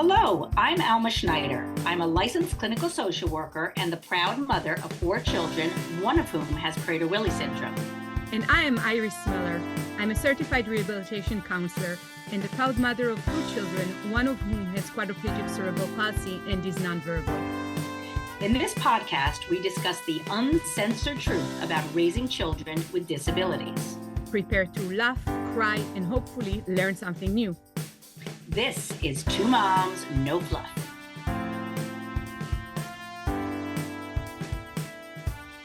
Hello, I'm Alma Schneider. I'm a licensed clinical social worker and the proud mother of 4 children, one of whom has Prader-Willi syndrome. And I am Iris Miller. I'm a certified rehabilitation counselor and the proud mother of 2 children, one of whom has quadriplegic cerebral palsy and is nonverbal. In this podcast, we discuss the uncensored truth about raising children with disabilities. Prepare to laugh, cry, and hopefully learn something new. This is Two Moms, No Fluff.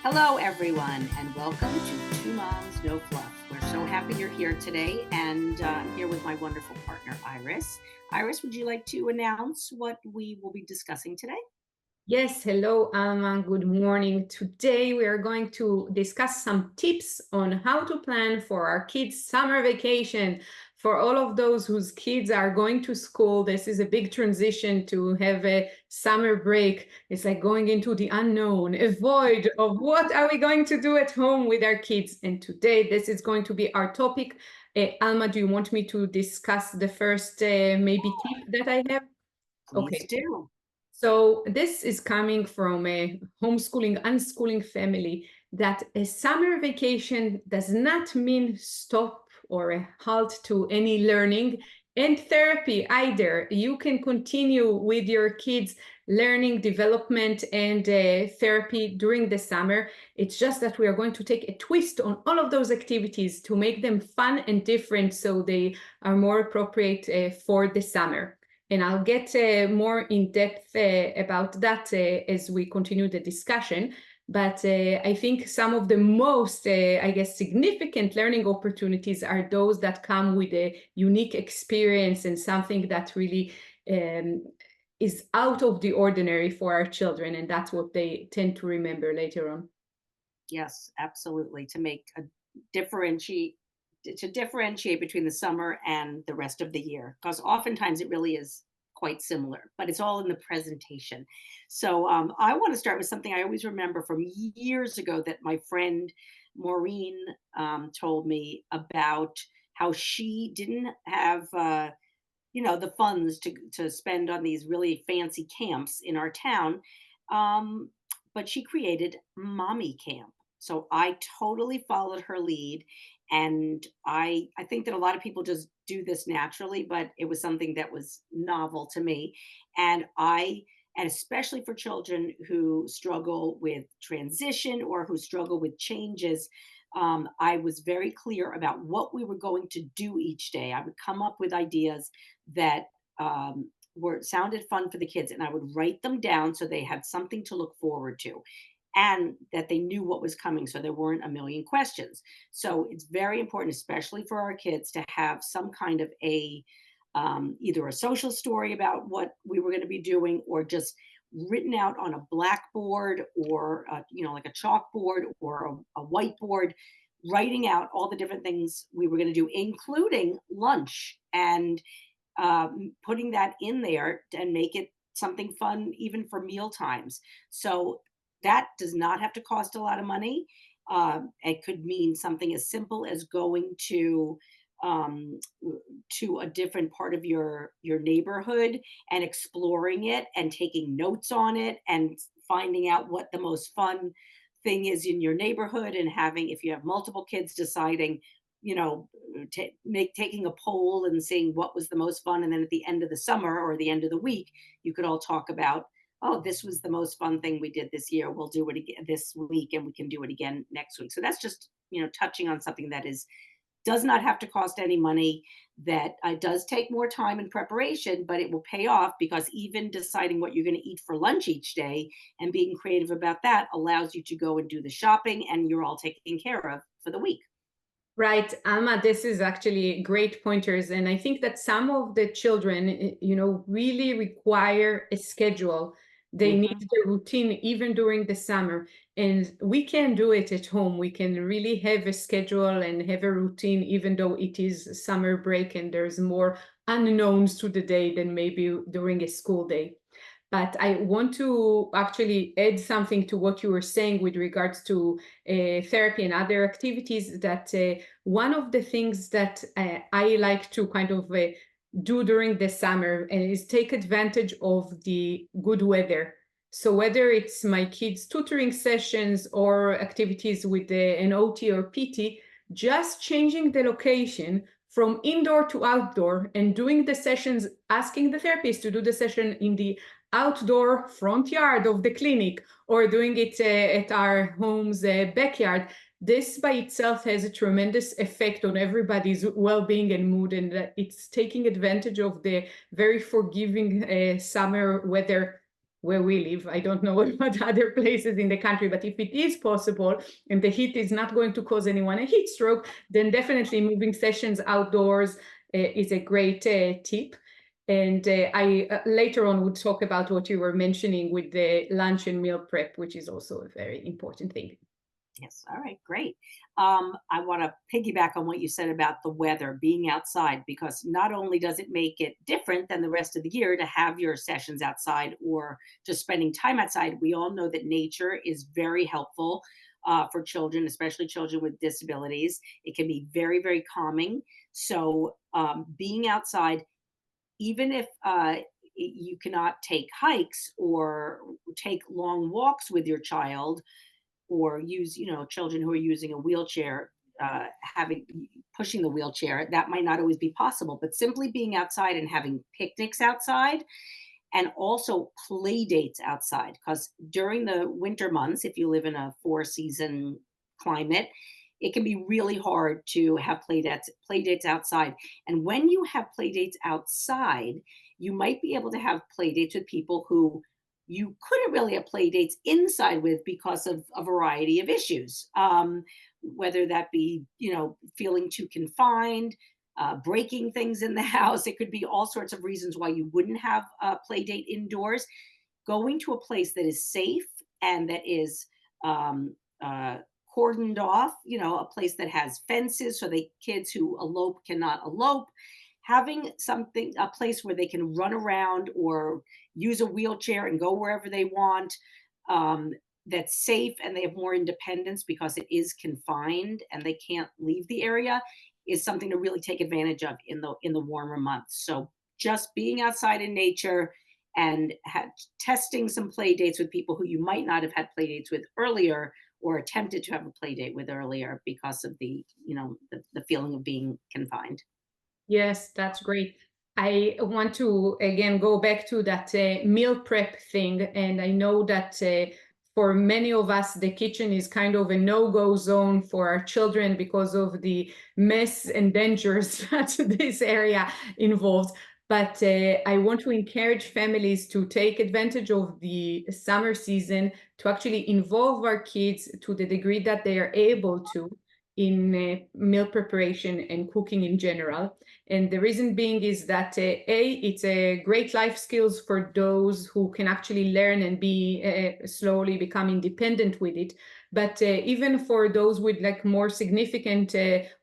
Hello, everyone, and welcome to Two Moms, No Fluff. We're so happy you're here today, and I'm here with my wonderful partner, Iris. Iris, would you like to announce what we will be discussing today? Yes, hello, Alma. Good morning. Today we are going to discuss some tips on how to plan for our kids' summer vacation. For all of those whose kids are going to school, this is a big transition to have a summer break. It's like going into the unknown, a void of what are we going to do at home with our kids. And today this is going to be our topic. Alma, do you want me to discuss the first maybe tip that I have? Please do. So this is coming from a homeschooling, unschooling family, that a summer vacation does not mean stop or a halt to any learning and therapy either. You can continue with your kids' learning, development, and therapy during the summer. It's just that we are going to take a twist on all of those activities to make them fun and different so they are more appropriate for the summer. And I'll get more in depth about that as we continue the discussion. But I think some of the most, significant learning opportunities are those that come with a unique experience and something that really is out of the ordinary for our children. And that's what they tend to remember later on. Yes, absolutely. To differentiate between the summer and the rest of the year, because oftentimes it really is quite similar, but it's all in the presentation. So I want to start with something I always remember from years ago that my friend Maureen told me about how she didn't have the funds to spend on these really fancy camps in our town, but she created Mommy Camp. So I totally followed her lead. And I think that a lot of people just do this naturally, but it was something that was novel to me. And especially for children who struggle with transition or who struggle with changes, I was very clear about what we were going to do each day. I would come up with ideas that sounded fun for the kids, and I would write them down so they had something to look forward to and that they knew what was coming so there weren't a million questions. So it's very important, especially for our kids, to have some kind of either a social story about what we were going to be doing or just written out on a blackboard or like a chalkboard or a whiteboard, writing out all the different things we were going to do, including lunch, and putting that in there and make it something fun even for meal times. So that does not have to cost a lot of money. It could mean something as simple as going to a different part of your neighborhood and exploring it and taking notes on it and finding out what the most fun thing is in your neighborhood, and having, if you have multiple kids, deciding, taking a poll and seeing what was the most fun. And then at the end of the summer or the end of the week, you could all talk about, oh, this was the most fun thing we did this year. We'll do it again this week, and we can do it again next week. So that's just, touching on something that does not have to cost any money, that does take more time and preparation, but it will pay off, because even deciding what you're going to eat for lunch each day and being creative about that allows you to go and do the shopping, and you're all taken care of for the week. Right, Alma, this is actually great pointers. And I think that some of the children, really require a schedule. They need the routine even during the summer. And we can do it at home. We can really have a schedule and have a routine, even though it is summer break and there's more unknowns to the day than maybe during a school day. But I want to actually add something to what you were saying with regards to therapy and other activities, that one of the things that I like to kind of do during the summer, and is take advantage of the good weather. So whether it's my kids' tutoring sessions or activities with an OT or PT, just changing the location from indoor to outdoor and doing the sessions, asking the therapist to do the session in the outdoor front yard of the clinic, or doing it at our home's backyard, this by itself has a tremendous effect on everybody's well-being and mood, and it's taking advantage of the very forgiving summer weather where we live. I don't know about other places in the country, but if it is possible and the heat is not going to cause anyone a heat stroke, then definitely moving sessions outdoors is a great tip. And I later on would talk about what you were mentioning with the lunch and meal prep, which is also a very important thing. Yes. All right. Great. I want to piggyback on what you said about the weather, being outside, because not only does it make it different than the rest of the year to have your sessions outside or just spending time outside, we all know that nature is very helpful for children, especially children with disabilities. It can be very, very calming. So being outside, even if you cannot take hikes or take long walks with your child, or use, children who are using a wheelchair, having pushing the wheelchair, that might not always be possible, but simply being outside and having picnics outside, and also play dates outside, because during the winter months, if you live in a four season climate, it can be really hard to have play dates outside. And when you have play dates outside, you might be able to have play dates with people who you couldn't really have play dates inside with because of a variety of issues, whether that be, feeling too confined, breaking things in the house. It could be all sorts of reasons why you wouldn't have a play date indoors. Going to a place that is safe and that is um, uh, cordoned off, a place that has fences so the kids who elope cannot elope, having a place where they can run around or use a wheelchair and go wherever they want, um, that's safe, and they have more independence because it is confined and they can't leave the area, is something to really take advantage of in the warmer months. So just being outside in nature and testing some play dates with people who you might not have had play dates with earlier, or attempted to have a play date with earlier because of the feeling of being confined. Yes, that's great. I want to again go back to that meal prep thing. And I know that for many of us, the kitchen is kind of a no-go zone for our children because of the mess and dangers that this area involves. But I want to encourage families to take advantage of the summer season to actually involve our kids to the degree that they are able to in meal preparation and cooking in general. And the reason being is that it's a great life skills for those who can actually learn and be slowly become independent with it. But even for those with like more significant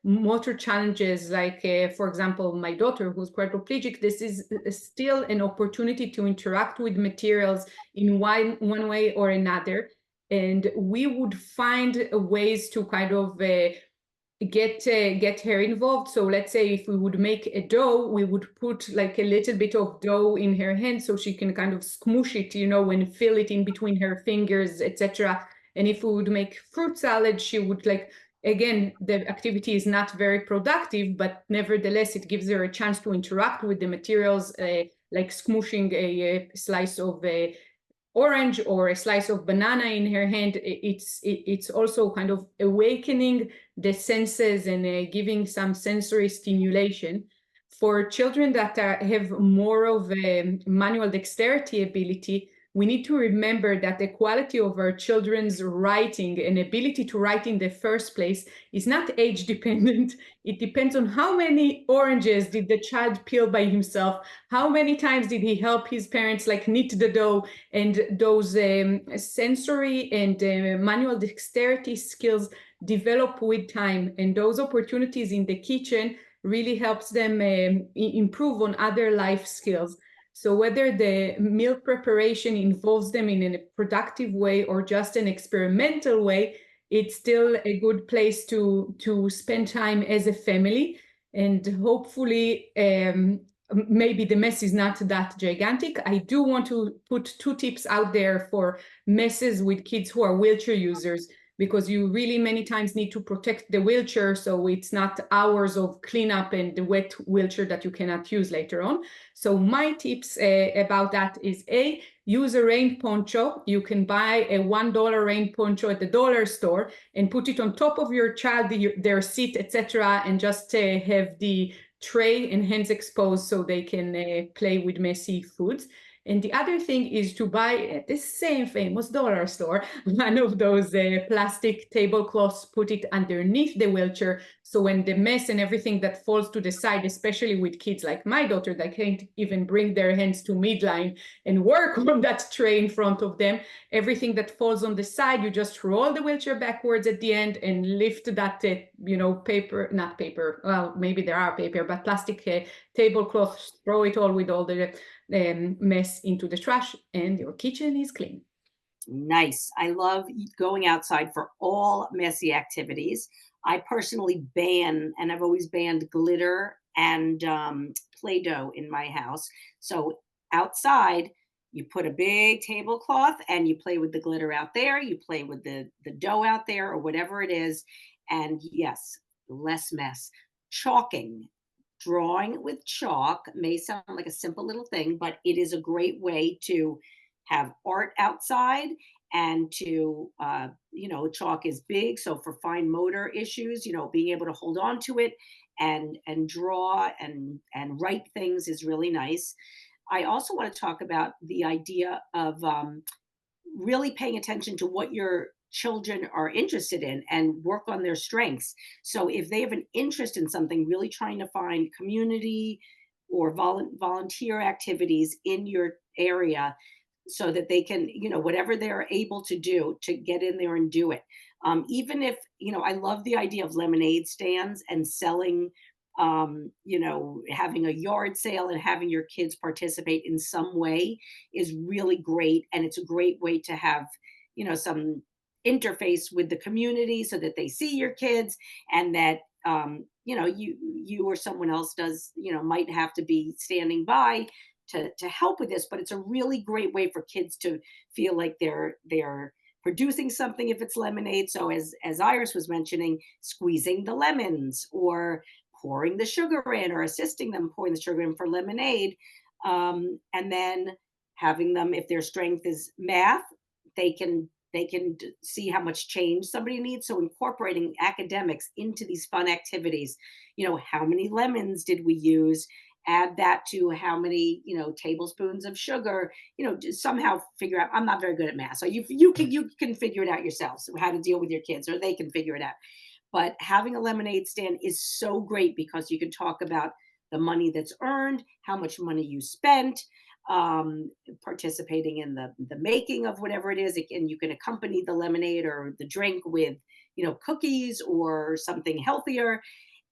motor challenges, like for example, my daughter who's quadriplegic, this is still an opportunity to interact with materials in one way or another. And we would find ways to kind of get her involved. So let's say if we would make a dough, we would put like a little bit of dough in her hand so she can kind of smush it, and fill it in between her fingers, etc. And if we would make fruit salad, she would like, again, the activity is not very productive, but nevertheless it gives her a chance to interact with the materials, like smushing a slice of orange or a slice of banana in her hand. It's also kind of awakening the senses and giving some sensory stimulation. For children that have more of a manual dexterity ability, we need to remember that the quality of our children's writing and ability to write in the first place is not age dependent. It depends on how many oranges did the child peel by himself, how many times did he help his parents like knit the dough, and those sensory and manual dexterity skills develop with time, and those opportunities in the kitchen really helps them improve on other life skills. So whether the meal preparation involves them in a productive way or just an experimental way, it's still a good place to spend time as a family. And hopefully maybe the mess is not that gigantic. I do want to put 2 tips out there for messes with kids who are wheelchair users, because you really many times need to protect the wheelchair so it's not hours of cleanup and the wet wheelchair that you cannot use later on. So my tips about that is use a rain poncho. You can buy a $1 rain poncho at the dollar store and put it on top of your child, their seat, etc., and just have the tray and hands exposed so they can play with messy foods. And the other thing is to buy at the same famous dollar store one of those plastic tablecloths, put it underneath the wheelchair. So when the mess and everything that falls to the side, especially with kids like my daughter that can't even bring their hands to midline and work on that tray in front of them, everything that falls on the side, you just roll the wheelchair backwards at the end and lift that, paper, not paper, well, maybe there are paper, but plastic tablecloths, throw it all with all the mess into the trash, and your kitchen is clean. Nice. I love going outside for all messy activities. I personally ban, and I've always banned glitter and Play-Doh in my house. So outside, you put a big tablecloth and you play with the glitter out there. You play with the dough out there or whatever it is. And yes, less mess. Chalking. Drawing with chalk may sound like a simple little thing, but it is a great way to have art outside and to, chalk is big. So for fine motor issues, being able to hold on to it and draw and write things is really nice. I also want to talk about the idea of really paying attention to what your children are interested in and work on their strengths. So if they have an interest in something, really trying to find community or volunteer activities in your area so that they can, whatever they're able to do to get in there and do it. Even if, I love the idea of lemonade stands and selling, having a yard sale and having your kids participate in some way is really great. And it's a great way to have, some interface with the community so that they see your kids and that, you or someone else does, might have to be standing by to help with this, but it's a really great way for kids to feel like they're producing something if it's lemonade. So as Iris was mentioning, squeezing the lemons or pouring the sugar in or assisting them pouring the sugar in for lemonade. And then having them, if their strength is math, they can see how much change somebody needs. So incorporating academics into these fun activities, how many lemons did we use? Add that to how many, tablespoons of sugar, just somehow figure out. I'm not very good at math. So you can figure it out yourselves, so how to deal with your kids, or they can figure it out. But having a lemonade stand is so great because you can talk about the money that's earned, how much money you spent, participating in the making of whatever it is. And you can accompany the lemonade or the drink with, cookies or something healthier.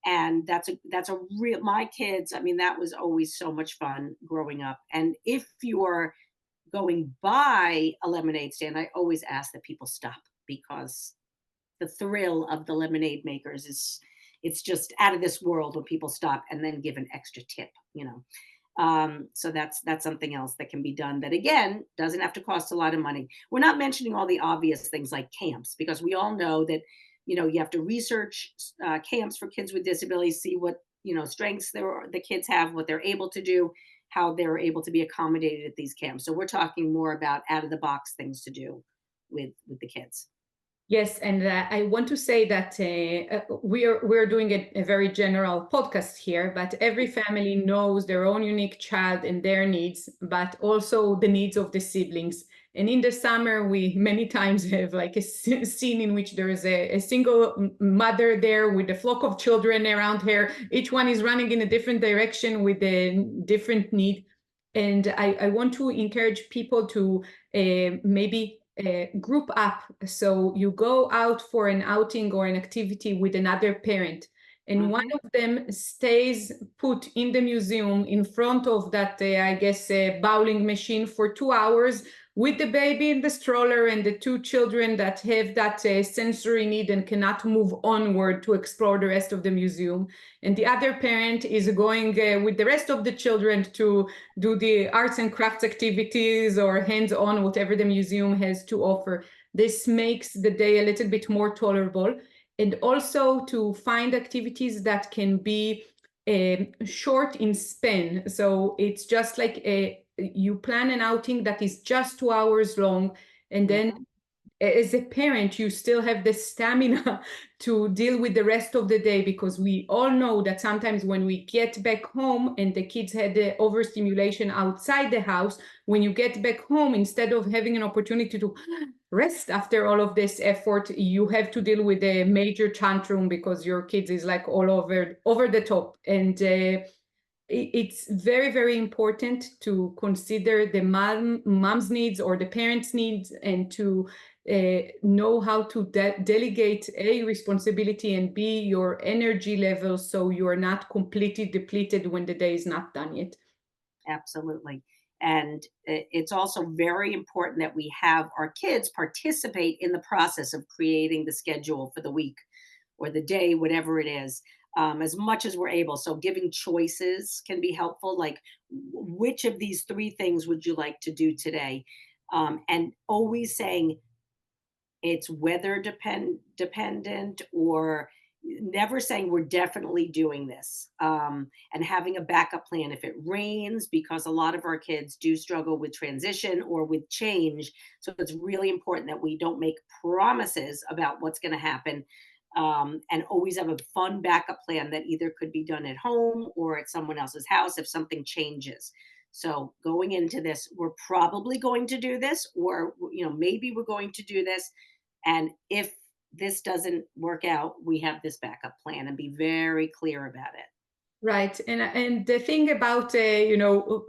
And that's a real, my kids, I mean, that was always so much fun growing up. And if you're going by a lemonade stand, I always ask that people stop because the thrill of the lemonade makers is, it's just out of this world when people stop and then give an extra tip. So that's something else that can be done that again doesn't have to cost a lot of money. We're not mentioning all the obvious things like camps because we all know that you have to research camps for kids with disabilities, see what strengths the kids have, what they're able to do, how they're able to be accommodated at these camps. So we're talking more about out of the box things to do with the kids. Yes, and I want to say that we're doing a very general podcast here, but every family knows their own unique child and their needs, but also the needs of the siblings. And in the summer, we many times have like a scene in which there is a single mother there with a flock of children around her. Each one is running in a different direction with a different need. And I want to encourage people to maybe group up. So you go out for an outing or an activity with another parent and one Hmm. of them stays put in the museum in front of that, I guess, bowling machine for 2 hours with the baby in the stroller and the two children that have that sensory need and cannot move onward to explore the rest of the museum. And the other parent is going with the rest of the children to do the arts and crafts activities or hands-on, whatever the museum has to offer. This makes the day a little bit more tolerable. And also to find activities that can be short in span. So it's just like you plan an outing that is just 2 hours long, and then Hmm. as a parent, you still have the stamina to deal with the rest of the day, because we all know that sometimes when we get back home and the kids had the overstimulation outside the house, when you get back home, instead of having an opportunity to rest after all of this effort, you have to deal with a major tantrum because your kids is like all over the top. And it's very, very important to consider the mom's needs or the parents' needs, and to know how to delegate a responsibility and b your energy level, so you're not completely depleted when the day is not done yet. Absolutely. And it's also very important that we have our kids participate in the process of creating the schedule for the week or the day, whatever it is, as much as we're able. So giving choices can be helpful. Like, which of these three things would you like to do today? And always saying, it's weather dependent, or never saying we're definitely doing this, and having a backup plan if it rains, because a lot of our kids do struggle with transition or with change. So it's really important that we don't make promises about what's going to happen, and always have a fun backup plan that either could be done at home or at someone else's house if something changes. So going into this, we're probably going to do this, or maybe we're going to do this, and if this doesn't work out, we have this backup plan, and be very clear about it. Right. And the thing about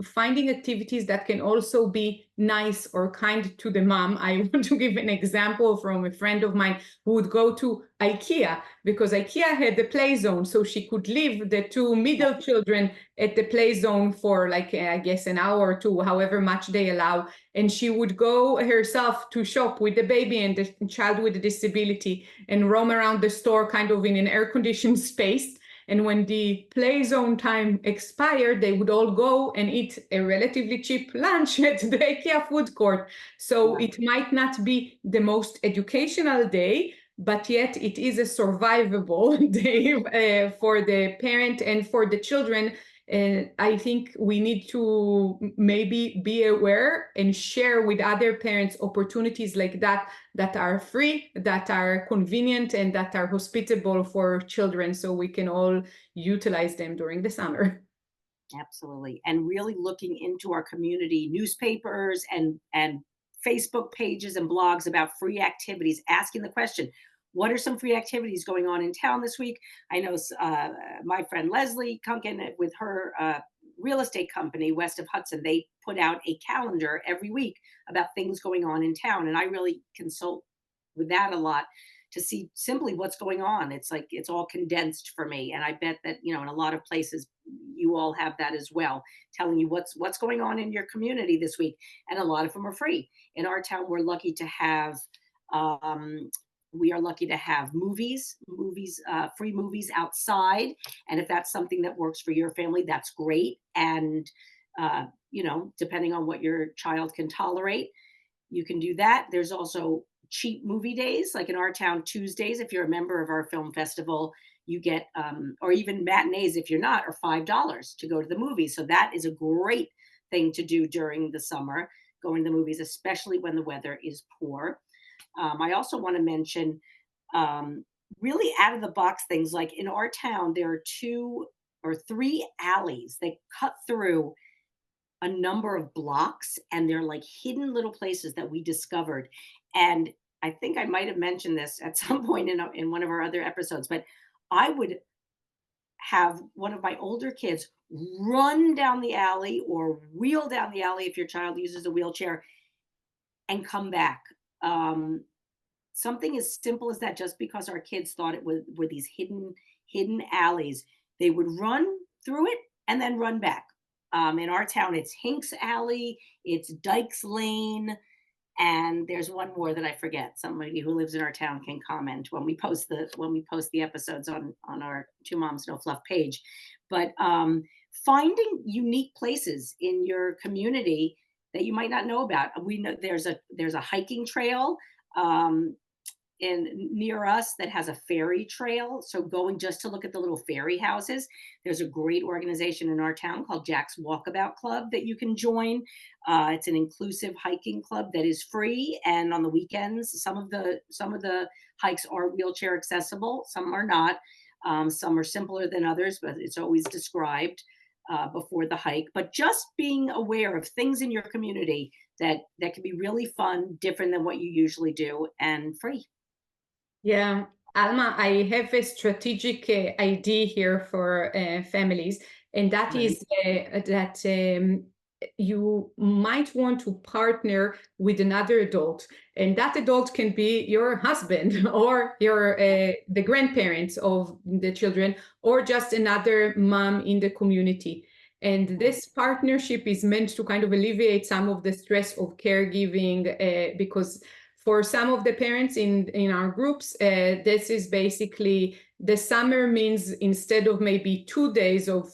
finding activities that can also be nice or kind to the mom. I want to give an example from a friend of mine who would go to IKEA because IKEA had the play zone, so she could leave the two Yeah. middle children at the play zone for like I guess an hour or two, however much they allow, and she would go herself to shop with the baby and the child with a disability and roam around the store kind of in an air-conditioned space. And when the play zone time expired, they would all go and eat a relatively cheap lunch at the IKEA food court. So Yeah. it might not be the most educational day, but yet it is a survivable day for the parent and for the children. And I think we need to maybe be aware and share with other parents opportunities like that are free, that are convenient, and that are hospitable for children, so we can all utilize them during the summer. Absolutely. And really looking into our community newspapers and Facebook pages and blogs about free activities, asking the question, what are some free activities going on in town this week? I know my friend Leslie Kunkin with her real estate company west of Hudson, they put out a calendar every week about things going on in town. And I really consult with that a lot to see simply what's going on. It's like it's all condensed for me. And I bet that, in a lot of places you all have that as well, telling you what's going on in your community this week. And a lot of them are free. In our town, um, we are lucky to have movies, free movies outside. And if that's something that works for your family, that's great. And depending on what your child can tolerate, you can do that. There's also cheap movie days, like in our town, Tuesdays. If you're a member of our film festival, you get, or even matinees if you're not, are $5 to go to the movies. So that is a great thing to do during the summer, going to the movies, especially when the weather is poor. I also want to mention really out of the box things. Like in our town, there are two or three alleys that cut through a number of blocks, and they're like hidden little places that we discovered. And I think I might have mentioned this at some point in one of our other episodes, but I would have one of my older kids run down the alley or wheel down the alley if your child uses a wheelchair and come back. Um, Something as simple as that, just because our kids thought it was were these hidden alleys. They would run through it and then run back. In our town, it's Hinks Alley, it's Dykes Lane, and there's one more that I forget. Somebody who lives in our town can comment when we post the episodes on our Two Moms No Fluff page. But finding unique places in your community that you might not know about. We know there's a hiking trail um, in near us that has a ferry trail. So going just to look at the little ferry houses, there's a great organization in our town called Jack's Walkabout Club that you can join. It's an inclusive hiking club that is free, and on the weekends, some of the hikes are wheelchair accessible, some are not. Some are simpler than others, but it's always described before the hike. But just being aware of things in your community that can be really fun, different than what you usually do, and free. Yeah, Alma, I have a strategic idea here for families, and that Right. is that you might want to partner with another adult, and that adult can be your husband or your the grandparents of the children, or just another mom in the community. And Right. this partnership is meant to kind of alleviate some of the stress of caregiving, because for some of the parents in our groups, this is basically the summer means instead of maybe 2 days of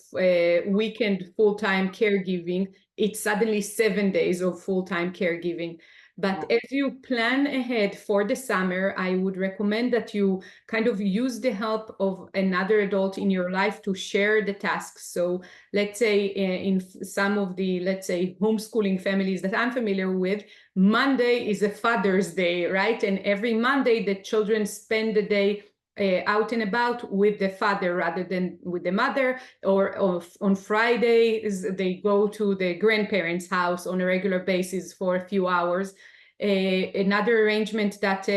weekend full-time caregiving, it's suddenly 7 days of full-time caregiving. Yeah. But as you plan ahead for the summer, I would recommend that you kind of use the help of another adult in your life to share the tasks. So let's say in some of the, let's say, homeschooling families that I'm familiar with, Monday is a Father's Day, right? And every Monday, the children spend the day out and about with the father rather than with the mother, or on Fridays, they go to the grandparents' house on a regular basis for a few hours. Another arrangement that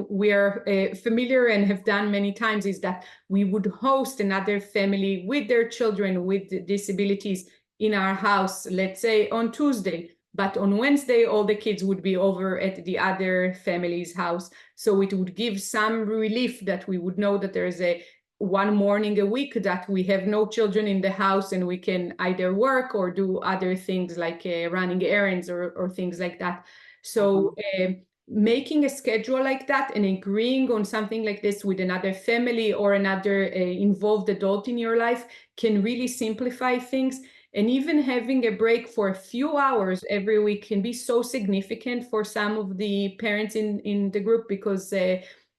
we are familiar and have done many times is that we would host another family with their children with disabilities in our house, let's say on Tuesday. But on Wednesday, all the kids would be over at the other family's house. So it would give some relief that we would know that there's a one morning a week that we have no children in the house, and we can either work or do other things like running errands or things like that. So Uh-huh. making a schedule like that and agreeing on something like this with another family or another involved adult in your life can really simplify things. And even having a break for a few hours every week can be so significant for some of the parents in the group, because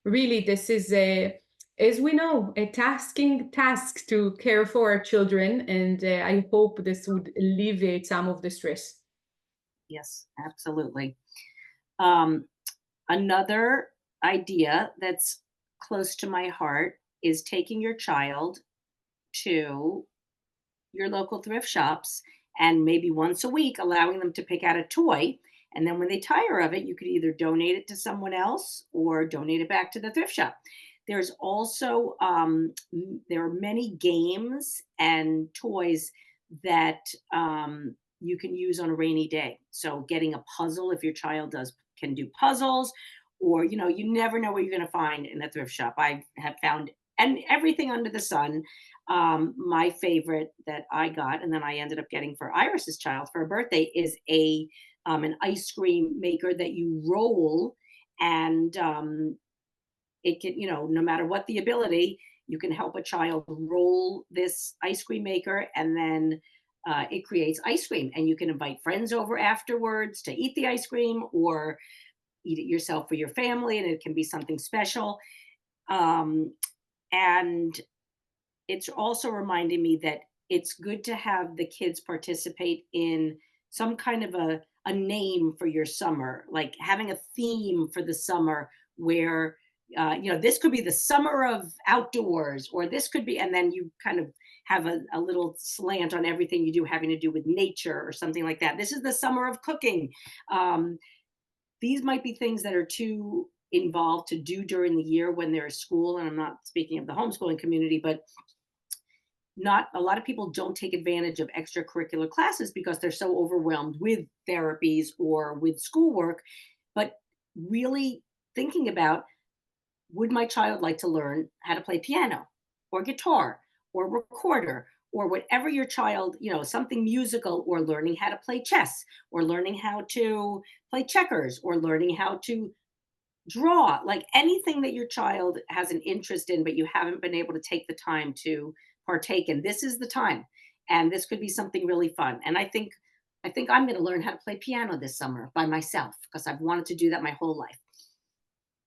really this is as we know, a tasking task to care for our children. And I hope this would alleviate some of the stress. Yes, absolutely. Um, Another idea that's close to my heart is taking your child to your local thrift shops and maybe once a week allowing them to pick out a toy. And then when they tire of it, you could either donate it to someone else or donate it back to the thrift shop. There's also there are many games and toys that you can use on a rainy day. So getting a puzzle, if your child does can do puzzles, or you never know what you're going to find in a thrift shop. I have found and everything under the sun. My favorite that I got, and then I ended up getting for Iris's child for her birthday, is a an ice cream maker that you roll, and it can, no matter what the ability, you can help a child roll this ice cream maker, and then it creates ice cream, and you can invite friends over afterwards to eat the ice cream or eat it yourself for your family, and it can be something special. Um, and it's also reminding me that it's good to have the kids participate in some kind of a name for your summer, like having a theme for the summer where this could be the summer of outdoors, or this could be, and then you kind of have a little slant on everything you do having to do with nature or something like that. This is the summer of cooking. um, these might be things that are too involved to do during the year when there's school, and I'm not speaking of the homeschooling community, but not a lot of people don't take advantage of extracurricular classes because they're so overwhelmed with therapies or with schoolwork. But really thinking about, would my child like to learn how to play piano, or guitar or recorder or whatever your child, something musical, or learning how to play chess, or learning how to play checkers, or learning how to draw, like anything that your child has an interest in, but you haven't been able to take the time to partake in. This is the time. And this could be something really fun. And I think I'm going to learn how to play piano this summer by myself because I've wanted to do that my whole life.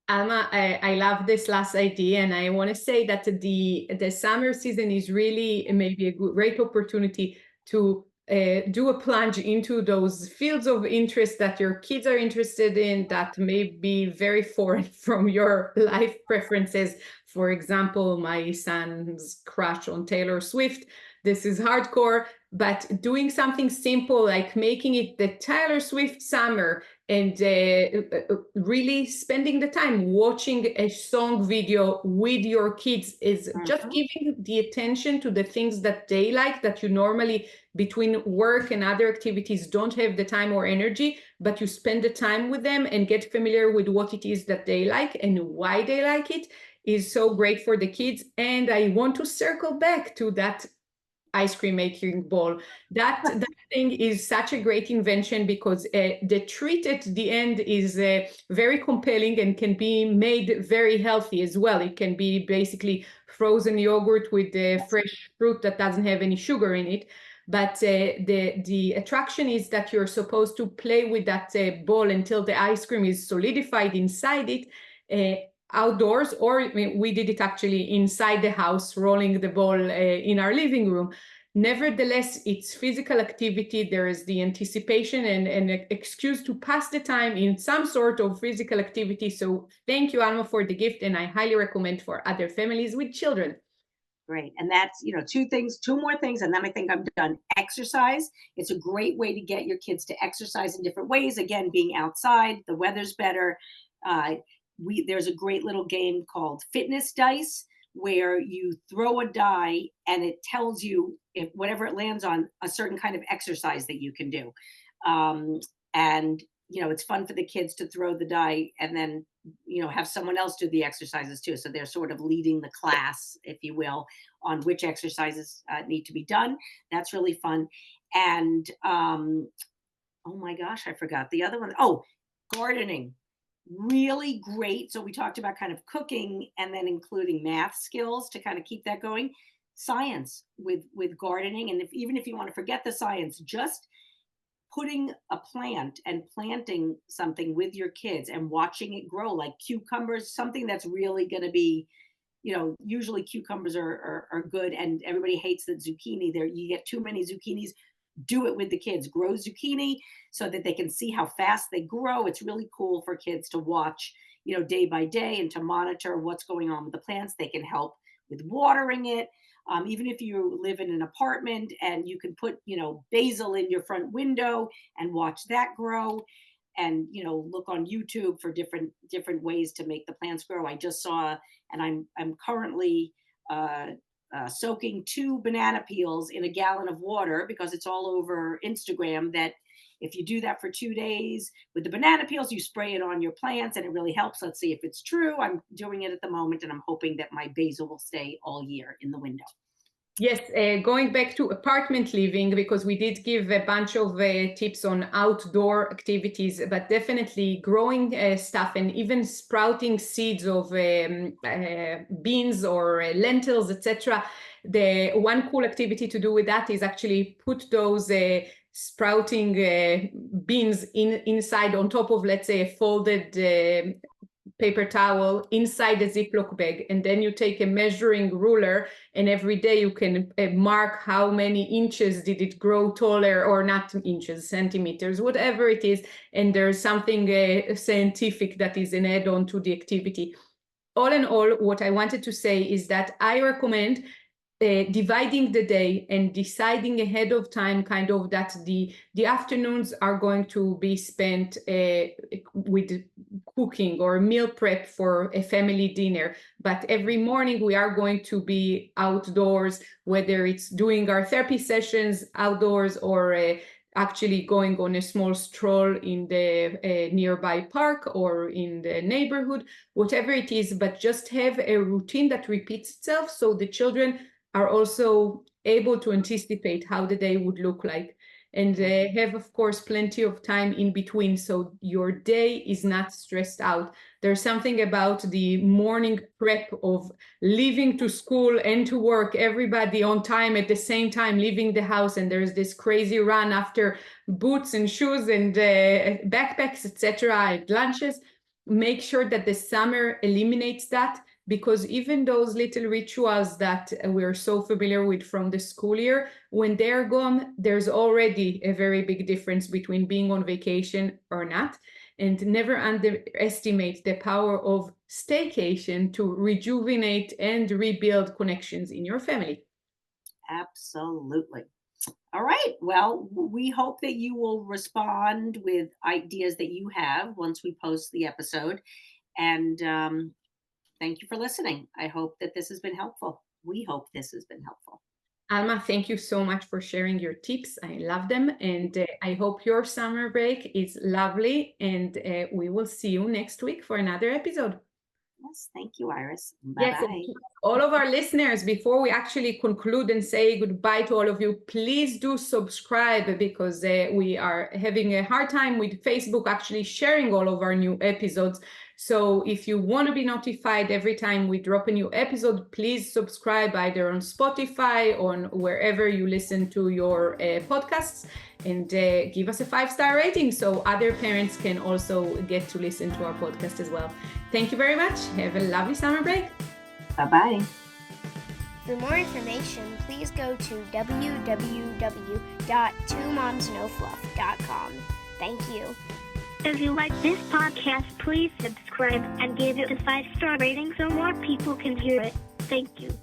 Alma, I love this last idea, and I want to say that the summer season is really maybe a great opportunity to do a plunge into those fields of interest that your kids are interested in that may be very foreign from your life preferences. For example, my son's crush on Taylor Swift. This is hardcore, but doing something simple like making it the Taylor Swift summer, and really spending the time watching a song video with your kids is just Mhm. giving the attention to the things that they like, that you normally between work and other activities don't have the time or energy, but you spend the time with them and get familiar with what it is that they like and why they like it, is so great for the kids. And I want to circle back to that ice cream making ball. That thing is such a great invention because the treat at the end is very compelling and can be made very healthy as well. It can be basically frozen yogurt with fresh fruit that doesn't have any sugar in it. But the attraction is that you're supposed to play with that ball until the ice cream is solidified inside it. Outdoors, or I mean, we did it actually inside the house, rolling the ball in our living room. Nevertheless, it's physical activity. There is the anticipation and an excuse to pass the time in some sort of physical activity. So thank you, Alma, for the gift, and I highly recommend for other families with children. Great. And that's, two more things, and then I think I'm done. Exercise. It's a great way to get your kids to exercise in different ways. Again, being outside, the weather's better. Uh, there's a great little game called Fitness Dice where you throw a die and it tells you, if whatever it lands on, a certain kind of exercise that you can do. And it's fun for the kids to throw the die and then have someone else do the exercises too, so they're sort of leading the class, if you will, on which exercises need to be done. That's really fun. And oh my gosh, I forgot the other one. Oh, gardening. Really great. So we talked about kind of cooking and then including math skills to kind of keep that going. Science with gardening, and even if you want to forget the science, just putting a plant and planting something with your kids and watching it grow, like cucumbers, something that's really going to be, usually cucumbers are good, and everybody hates that zucchini. There, you get too many zucchinis. Do it with the kids. Grow zucchini so that they can see how fast they grow. It's really cool for kids to watch, day by day, and to monitor what's going on with the plants. They can help with watering it. Even if you live in an apartment and you can put, basil in your front window and watch that grow, and look on YouTube for different ways to make the plants grow. I just saw, and I'm currently soaking 2 banana peels in a gallon of water because it's all over Instagram, that if you do that for 2 days with the banana peels, you spray it on your plants and it really helps. Let's see if it's true. I'm doing it at the moment, and I'm hoping that my basil will stay all year in the window. Yes, going back to apartment living, because we did give a bunch of tips on outdoor activities, but definitely growing stuff and even sprouting seeds of beans or lentils, etc. The one cool activity to do with that is actually put those sprouting beans inside, on top of, let's say, a folded paper towel inside a Ziploc bag, and then you take a measuring ruler, and every day you can mark how many inches did it grow taller, or not inches, centimeters, whatever it is, and there's something scientific that is an add-on to the activity. All in all, what I wanted to say is that I recommend dividing the day and deciding ahead of time, kind of, that the afternoons are going to be spent with cooking or meal prep for a family dinner, but every morning we are going to be outdoors, whether it's doing our therapy sessions outdoors or actually going on a small stroll in the nearby park or in the neighborhood, whatever it is, but just have a routine that repeats itself so the children are also able to anticipate how the day would look like. And have, of course, plenty of time in between so your day is not stressed out. There's something about the morning prep of leaving to school and to work, everybody on time at the same time, leaving the house, and there's this crazy run after boots and shoes and backpacks, etc., at lunches. Make sure that the summer eliminates that, because even those little rituals that we're so familiar with from the school year, when they're gone, there's already a very big difference between being on vacation or not. And never underestimate the power of staycation to rejuvenate and rebuild connections in your family. Absolutely. All right. Well, we hope that you will respond with ideas that you have once we post the episode. And thank you for listening. I hope that this has been helpful. We hope this has been helpful. Alma, thank you so much for sharing your tips. I love them. And I hope your summer break is lovely. And we will see you next week for another episode. Yes. Thank you, Iris. Yes, Bye-bye. all of our listeners, before we actually conclude and say goodbye to all of you, please do subscribe, because we are having a hard time with Facebook actually sharing all of our new episodes. So if you want to be notified every time we drop a new episode, please subscribe either on Spotify or on wherever you listen to your podcasts, and give us a 5-star rating so other parents can also get to listen to our podcast as well. Thank you very much. Have a lovely summer break. Bye-bye. For more information, please go to www.twomomsnofluff.com. Thank you. If you like this podcast, please subscribe and give it a 5-star rating so more people can hear it. Thank you.